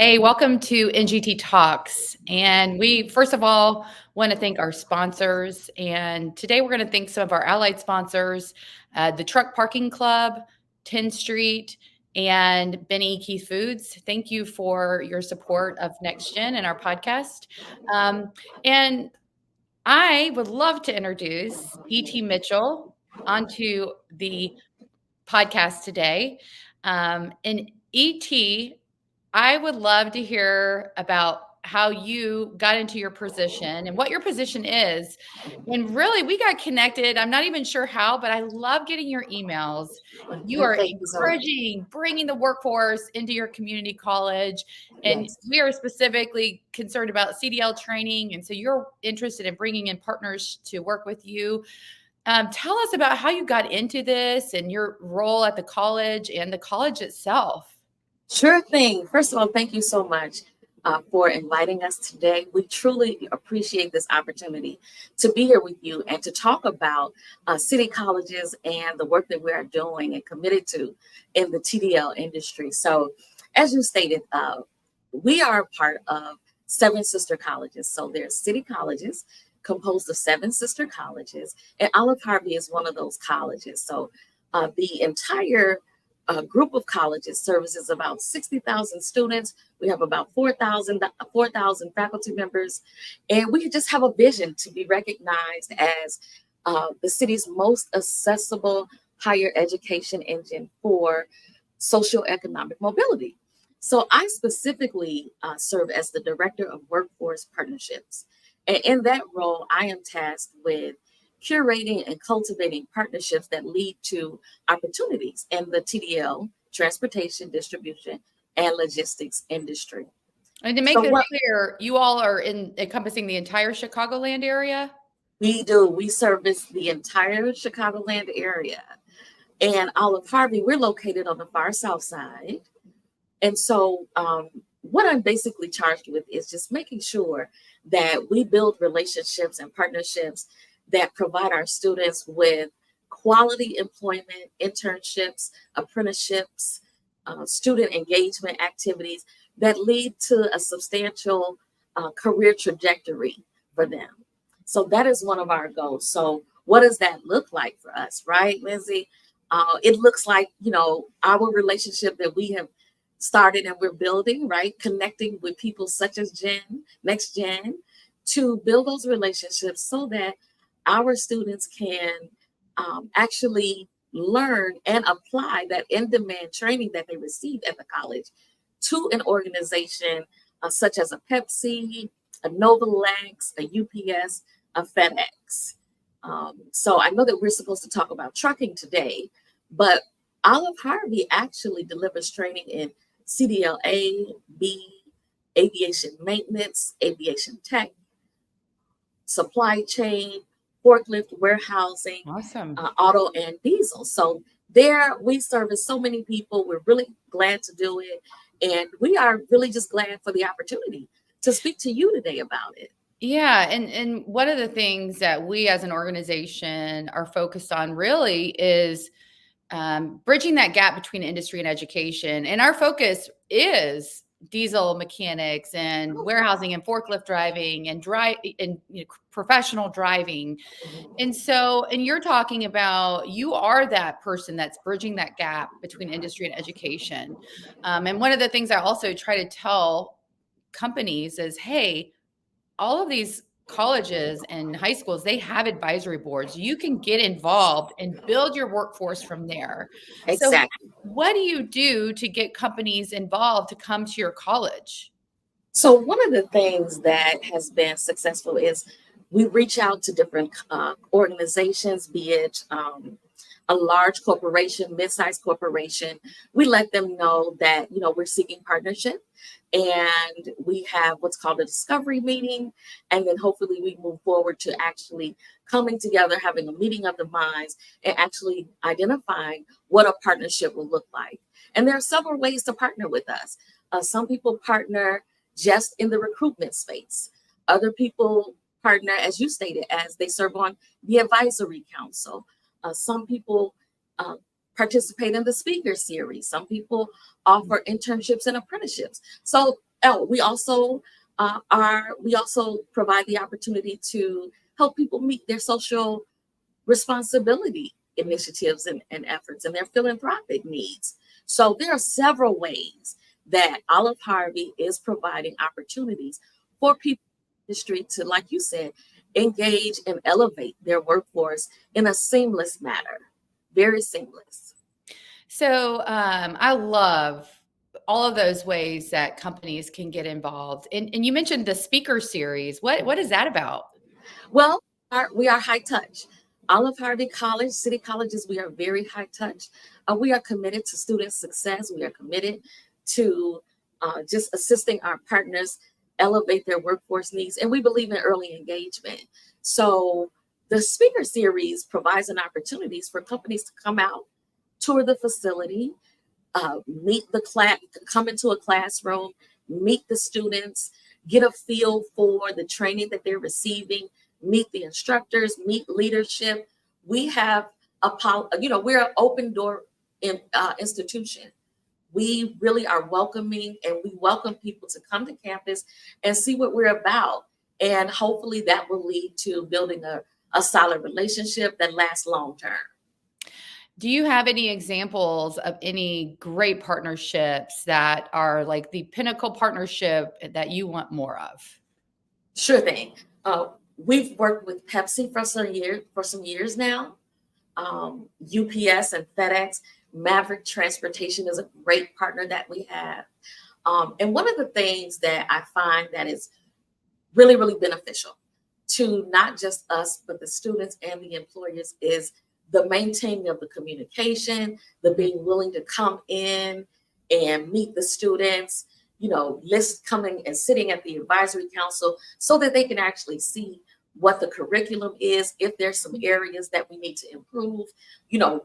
Hey, welcome to NGT Talks. And we, first of all, want to thank our sponsors. And today we're going to thank some of our allied sponsors, the Truck Parking Club, 10th Street, and Benny Keith Foods. Thank you for your support of Next Gen and our podcast. And I would love to introduce E.T. Mitchell onto the podcast today. And E.T., I would love to hear about how you got into your position and what your position is. And really, we got connected. I'm not even sure how, but I love getting your emails. You are Thank you so much. encouraging bringing the workforce into your community college. And Yes. we are specifically concerned about CDL training. And so you're interested in bringing in partners to work with you. Tell us about how you got into this and your role at the college and the college itself. Sure thing. First of all, thank you so much for inviting us today. We truly appreciate this opportunity to be here with you and to talk about city colleges and the work that we are doing and committed to in the TDL industry. So, as you stated, we are a part of seven sister colleges. So, there's city colleges composed of seven sister colleges, and Olive Harvey is one of those colleges. So, the entire group of colleges services about 60,000 students. We have about 4,000 faculty members, and we just have a vision to be recognized as the city's most accessible higher education engine for socioeconomic mobility. So I specifically serve as the Director of Workforce Partnerships. And in that role, I am tasked with curating and cultivating partnerships that lead to opportunities in the TDL, transportation, distribution, and logistics industry. And to make So this what clear, you all are encompassing the entire Chicagoland area? we do, we service the entire Chicagoland area. And Olive Harvey, we're located on the far south side. And so what I'm basically charged with is just making sure that we build relationships and partnerships that provide our students with quality employment, internships, apprenticeships, student engagement activities that lead to a substantial career trajectory for them. So that is one of our goals. So what does that look like for us, right, Lindsey? It looks like, our relationship that we have started and we're building, right? Connecting with people such as Next Gen, to build those relationships so that our students can actually learn and apply that in-demand training that they received at the college to an organization such as a Pepsi, a Novalex, a UPS, a FedEx. So I know that we're supposed to talk about trucking today, but Olive Harvey actually delivers training in CDLA, B, aviation maintenance, aviation tech, supply chain, forklift warehousing, Awesome. auto and diesel. So there we service so many people. We're really glad to do it. And we are really just glad for the opportunity to speak to you today about it. Yeah, and one of the things that we as an organization are focused on really is bridging that gap between industry and education. And our focus is diesel mechanics and warehousing and forklift driving and professional driving. And so, and you're talking about you are that person that's bridging that gap between industry and education. And one of the things I also try to tell companies is, hey, all of these colleges and high schools, they have advisory boards. You can get involved and build your workforce from there. So Exactly. what do you do to get companies involved to come to your college? So one of the things that has been successful is we reach out to different organizations, be it a large corporation, mid-sized corporation. We let them know that we're seeking partnership, and we have what's called a discovery meeting, and then hopefully we move forward to actually coming together, having a meeting of the minds, and actually identifying what a partnership will look like. And there are several ways to partner with us. Some people partner just in the recruitment space. Other people partner, as you stated, as they serve on the advisory council. Some people participate in the speaker series. Some people offer internships and apprenticeships. So Oh, we also provide the opportunity to help people meet their social responsibility initiatives and efforts and their philanthropic needs. So there are several ways that Olive Harvey is providing opportunities for people in the industry to, like you said, engage and elevate their workforce in a seamless manner. Very seamless. So I love all of those ways that companies can get involved. And you mentioned the speaker series. What is that about? Well, we are high touch. Olive Harvey College, city colleges, we are very high touch. We are committed to student success. We are committed to just assisting our partners elevate their workforce needs. And we believe in early engagement. So the speaker series provides an opportunities for companies to come out, tour the facility, meet the class, come into a classroom, meet the students, get a feel for the training that they're receiving, meet the instructors, meet leadership. We have we're an open door institution. We really are welcoming, and we welcome people to come to campus and see what we're about. And hopefully that will lead to building a solid relationship that lasts long term. Do you have any examples of any great partnerships that are like the pinnacle partnership that you want more of? Sure thing. We've worked with Pepsi for some years now. UPS and FedEx, Maverick Transportation is a great partner that we have. And one of the things that I find that is really, really beneficial to not just us, but the students and the employers is the maintaining of the communication, the being willing to come in and meet the students, coming and sitting at the advisory council so that they can actually see what the curriculum is, if there's some areas that we need to improve,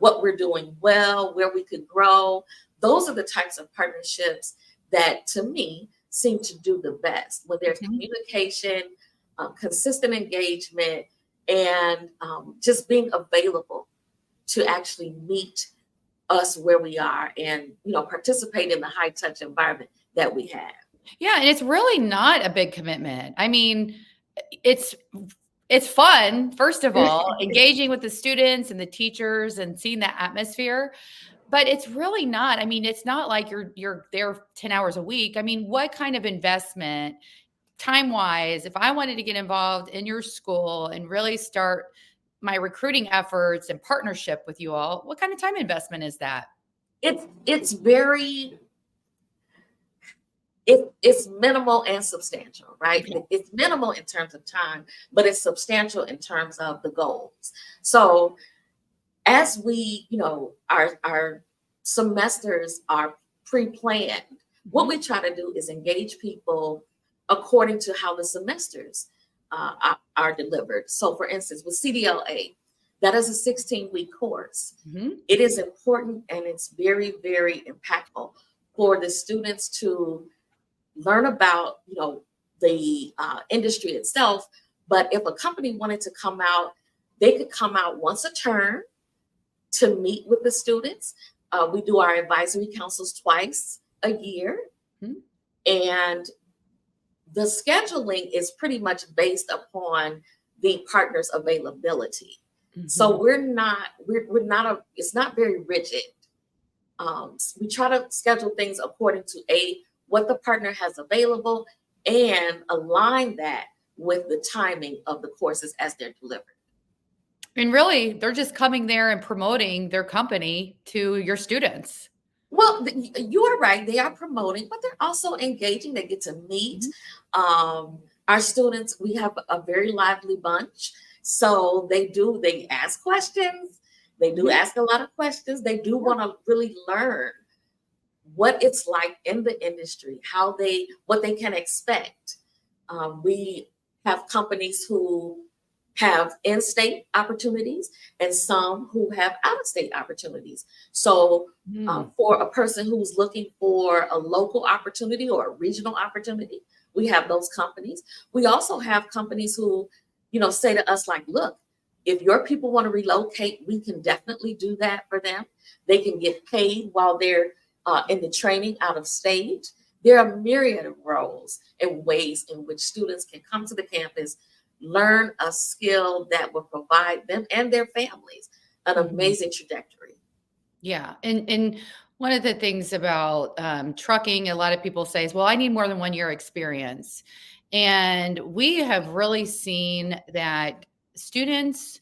what we're doing well, where we could grow. Those are the types of partnerships that, to me, seem to do the best when there's communication, consistent engagement, and just being available to actually meet us where we are and participate in the high touch environment that we have. Yeah, and it's really not a big commitment. I mean, it's fun, first of all, engaging with the students and the teachers and seeing that atmosphere. But it's really not. I mean, it's not like you're there 10 hours a week. I mean, what kind of investment time-wise, if I wanted to get involved in your school and really start my recruiting efforts and partnership with you all, what kind of time investment is that? It's minimal and substantial, right? Okay. It's minimal in terms of time, but it's substantial in terms of the goals. So as we, our semesters are pre-planned, what we try to do is engage people according to how the semesters are delivered. So for instance, with CDLA, that is a 16-week course. It is important and it's very, very impactful for the students to learn about, the industry itself. But if a company wanted to come out, they could come out once a term to meet with the students. We do our advisory councils twice a year. And the scheduling is pretty much based upon the partner's availability. So it's not very rigid. We try to schedule things according to what the partner has available and align that with the timing of the courses as they're delivered. And really, they're just coming there and promoting their company to your students. Well, you are right. They are promoting, but they're also engaging. They get to meet our students. We have a very lively bunch. So they ask questions. They do ask a lot of questions. They do want to really learn what it's like in the industry, what they can expect. We have companies who have in-state opportunities and some who have out-of-state opportunities. So for a person who's looking for a local opportunity or a regional opportunity, we have those companies. We also have companies who, say to us like, look, if your people want to relocate, we can definitely do that for them. They can get paid while they're in the training out of state. There are a myriad of roles and ways in which students can come to the campus, learn a skill that will provide them and their families an Mhm. amazing trajectory. Yeah, and one of the things about trucking, a lot of people say is, "Well, I need more than 1 year experience," and we have really seen that students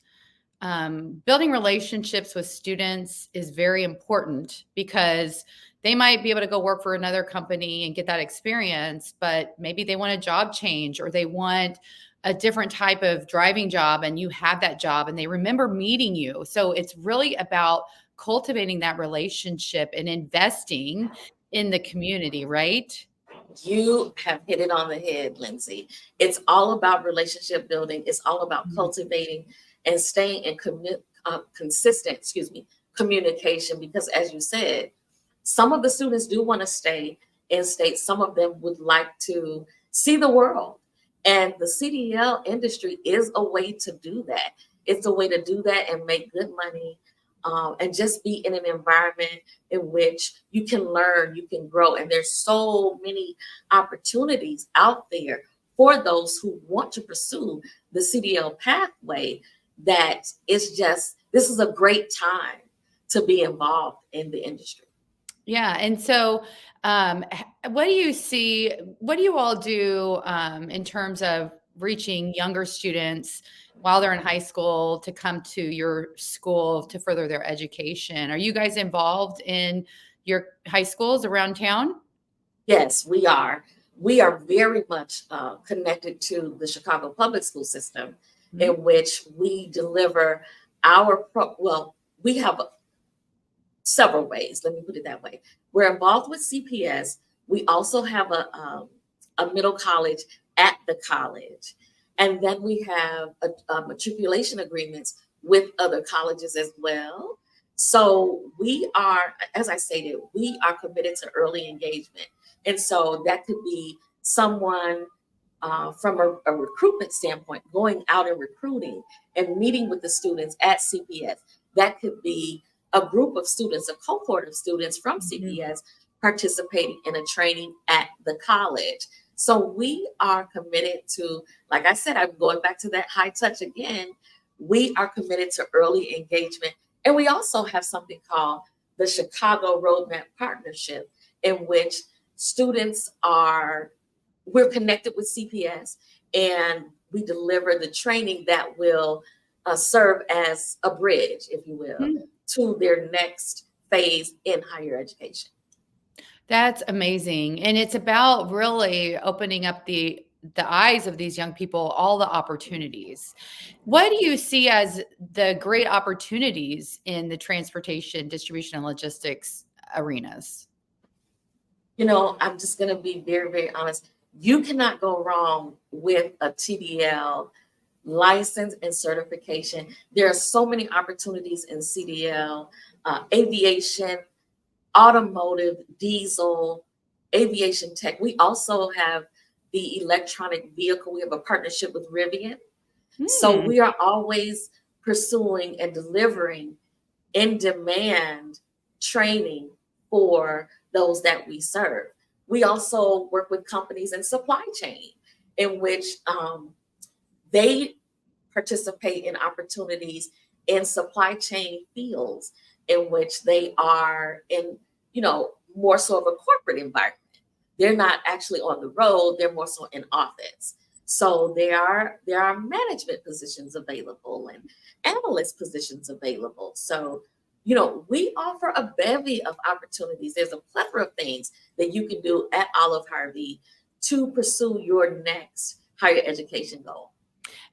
building relationships with students is very important because they might be able to go work for another company and get that experience, but maybe they want a job change or they want a different type of driving job and you have that job and they remember meeting you. So it's really about cultivating that relationship and investing in the community, right? You have hit it on the head, Lindsay. It's all about relationship building. It's all about Mhm. cultivating and staying in consistent, communication. Because as you said, some of the students do want to stay in state. Some of them would like to see the world. And the CDL industry is a way to do that. It's a way to do that and make good money, and just be in an environment in which you can learn, you can grow. And there's so many opportunities out there for those who want to pursue the CDL pathway that it's just, this is a great time to be involved in the industry. Yeah, and so, what do you see? What do you all do in terms of reaching younger students while they're in high school to come to your school to further their education? Are you guys involved in your high schools around town? Yes, we are. We are very much connected to the Chicago public school system, Mhm. in which we deliver well, we have several ways. Let me put it that way. We're involved with CPS. We also have a middle college at the college. And then we have a matriculation agreements with other colleges as well. So we are, as I stated, we are committed to early engagement. And so that could be someone from a recruitment standpoint, going out and recruiting and meeting with the students at CPS. That could be a group of students, a cohort of students from Mhm. CPS participating in a training at the college. So we are committed to, like I said, I'm going back to that high touch again. We are committed to early engagement. And we also have something called the Chicago Roadmap Partnership, in which students are, we're connected with CPS and we deliver the training that will serve as a bridge, if you will, Mhm. to their next phase in higher education. That's amazing, and it's about really opening up the eyes of these young people, all the opportunities. What do you see as the great opportunities in the transportation, distribution, and logistics arenas? You know, I'm just going to be very, very honest. You cannot go wrong with a TDL license and certification. There are so many opportunities in CDL, aviation, automotive, diesel, aviation tech. We also have the electronic vehicle. We have a partnership with Rivian. So Hmm. we are always pursuing and delivering in demand training for those that we serve. We also work with companies in supply chain, in which they participate in opportunities in supply chain fields in which they are in, more so of a corporate environment. They're not actually on the road, they're more so in office. So there are management positions available and analyst positions available. So, we offer a bevy of opportunities. There's a plethora of things that you can do at Olive Harvey to pursue your next higher education goal.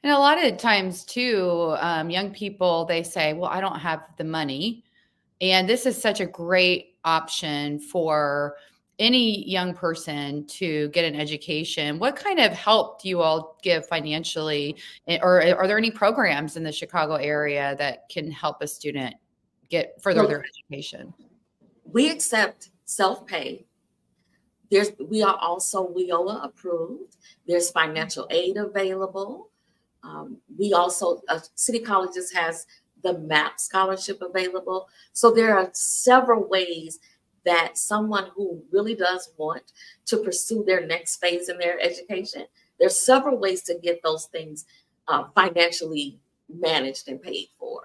And a lot of times too, young people, they say, "Well, I don't have the money." And this is such a great option for any young person to get an education. What kind of help do you all give financially? Or are there any programs in the Chicago area that can help a student get further Well, their education? we accept self-pay. We are also WIOA approved. There's financial aid available. We also, City Colleges has the MAP scholarship available. So there are several ways that someone who really does want to pursue their next phase in their education, there's several ways to get those things financially managed and paid for.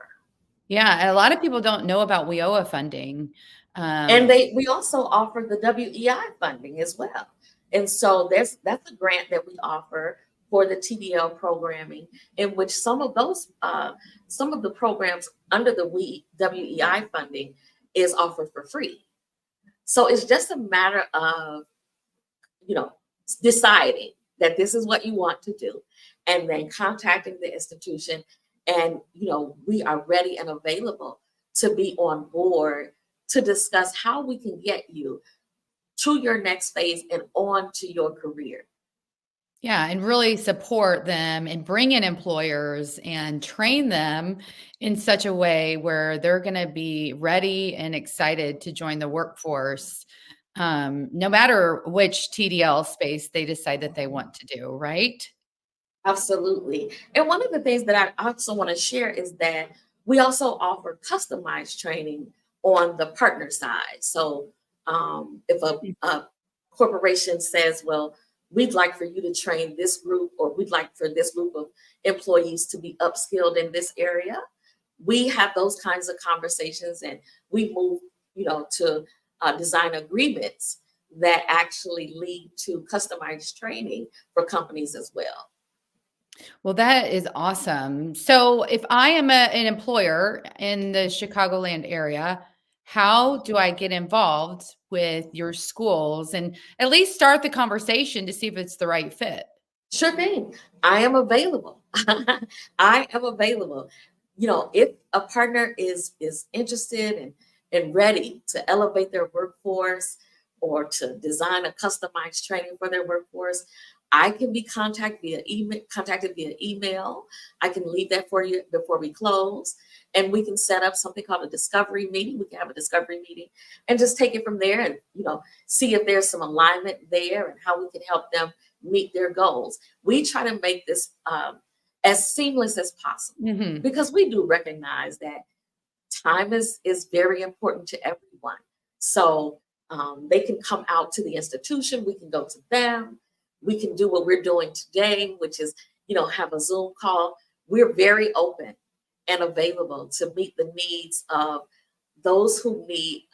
Yeah, and a lot of people don't know about WIOA funding. And Um, we also offer the WEI funding as well. And so that's a grant that we offer for the TDL programming, in which some of the programs under the WEI funding is offered for free. So it's just a matter of, you know, deciding that this is what you want to do, and then contacting the institution. And, we are ready and available to be on board to discuss how we can get you to your next phase and on to your career. yeah, and really support them and bring in employers and train them in such a way where they're going to be ready and excited to join the workforce, no matter which TDL space they decide that they want to do, right? Absolutely. And one of the things that I also want to share is that we also offer customized training on the partner side. So if a corporation says, well, we'd like for you to train this group, or we'd like for this group of employees to be upskilled in this area, we have those kinds of conversations, and we move, to design agreements that actually lead to customized training for companies as well. Well, that is awesome. So, if I am an employer in the Chicagoland area, how do I get involved with your schools and at least start the conversation to see if it's the right fit? Sure thing. I am available. I am available. If a partner is interested and ready to elevate their workforce, or to design a customized training for their workforce, I can be contacted via email. I can leave that for you before we close, and we can set up something called a discovery meeting. We can have a discovery meeting and just take it from there, and see if there's some alignment there and how we can help them meet their goals. We try to make this as seamless as possible, Hmm. because we do recognize that time is very important to everyone. So they can come out to the institution, we can go to them, we can do what we're doing today, which is, have a Zoom call. We're very open and available to meet the needs of those who need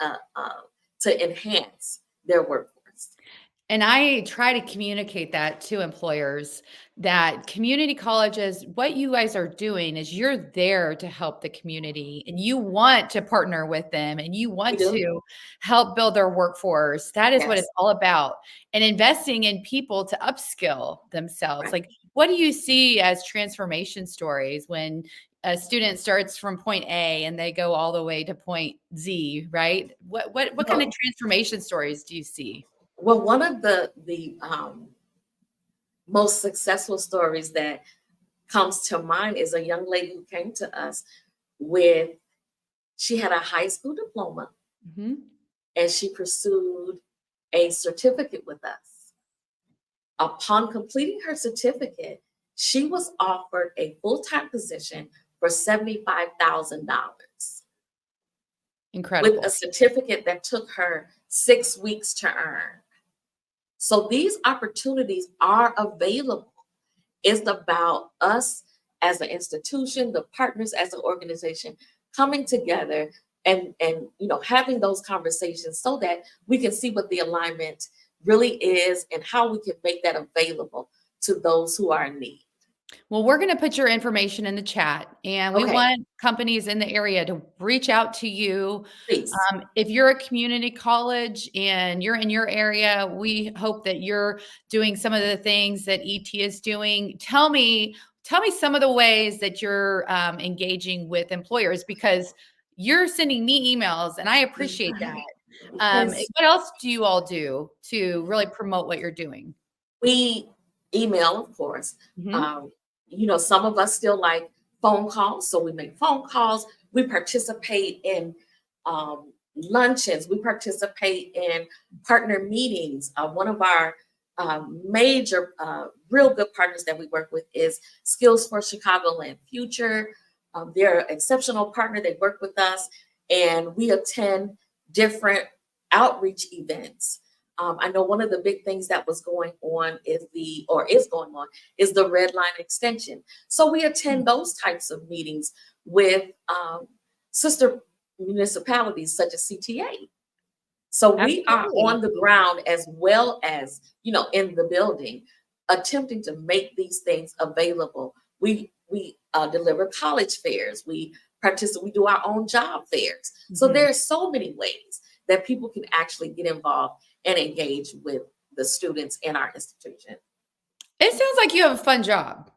to enhance their workforce. And I try to communicate that to employers that community colleges, what you guys are doing is you're there to help the community and you want to partner with them and you We want do? to help build their workforce. That is what Yes. it's all about. And investing in people to upskill themselves. Right. Like, what do you see as transformation stories when a student starts from point A and they go all the way to point Z, right? What kind of Well, transformation stories do you see? one of the most successful stories that comes to mind is a young lady who came to us with she had a high school diploma, Mhm. and she pursued a certificate with us. Upon completing her certificate, she was offered a full-time position for $75,000 with a Incredible. certificate that took her 6 weeks to earn. So these opportunities are available. It's about us as an institution, the partners as an organization coming together and having those conversations so that we can see what the alignment really is and how we can make that available to those who are in need. Well, we're going to put your information in the chat, and we Okay, want companies in the area to reach out to you. please. If you're a community college and you're in your area, we hope that you're doing some of the things that ET is doing. Tell me some of the ways that you're engaging with employers because you're sending me emails, and I appreciate that. Yes, What else do you all do to really promote what you're doing? we email, of course. Mhm. Um, some of us still like phone calls, so we make phone calls. We participate in luncheons. We participate in partner meetings. One of our major, real good partners that we work with is Skills for Chicagoland Future. They're an exceptional partner. They work with us, and we attend different outreach events. I know one of the big things that was going on is going on is the red line extension. So we attend those types of meetings with sister municipalities such as CTA. So we are Absolutely. on the ground as well as, in the building, attempting to make these things available. We deliver college fairs. We participate. We do our own job fairs. So Mhm. there are so many ways that people can actually get involved and engage with the students in our institution. It sounds like you have a fun job.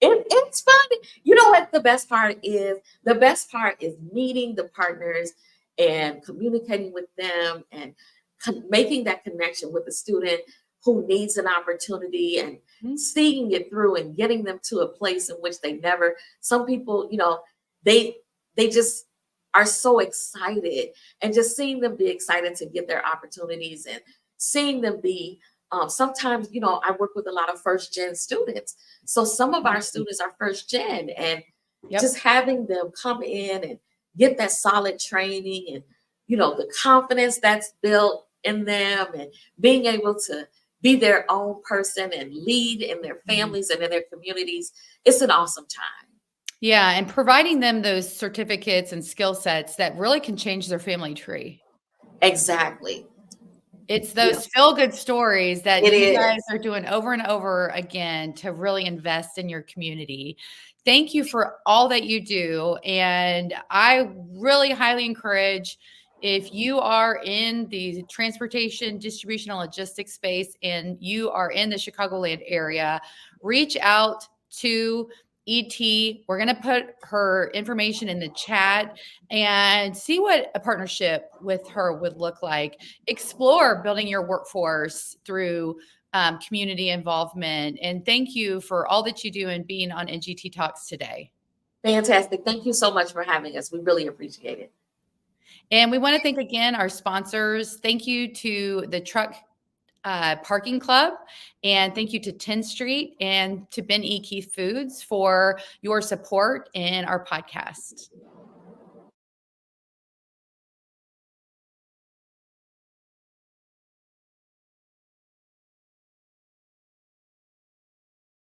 It's fun. You know what the best part is? The best part is meeting the partners and communicating with them and making that connection with the student who needs an opportunity and Mhm. seeing it through and getting them to a place in which they never, some people, they just are so excited, and just seeing them be excited to get their opportunities and seeing them be sometimes, I work with a lot of first gen students. So some of our Mhm. students are first gen, and just Yep. having them come in and get that solid training and, the confidence that's built in them and being able to be their own person and lead in their Mhm. families and in their communities. It's an awesome time. Yeah, and providing them those certificates and skill sets that really can change their family tree. Exactly. It's You know, those feel-good stories that it you guys is. are doing over and over again to really invest in your community. Thank you for all that you do, and I really highly encourage, if you are in the transportation, distribution, and logistics space and you are in the Chicagoland area, reach out to ET. We're going to put her information in the chat and see what a partnership with her would look like. Explore building your workforce through community involvement. And thank you for all that you do and being on NGT Talks today. Fantastic. Thank you so much for having us. We really appreciate it. And we want to thank again our sponsors. Thank you to the Truck Parking Club, and thank you to 10th Street and to Ben E. Keith Foods for your support in our podcast.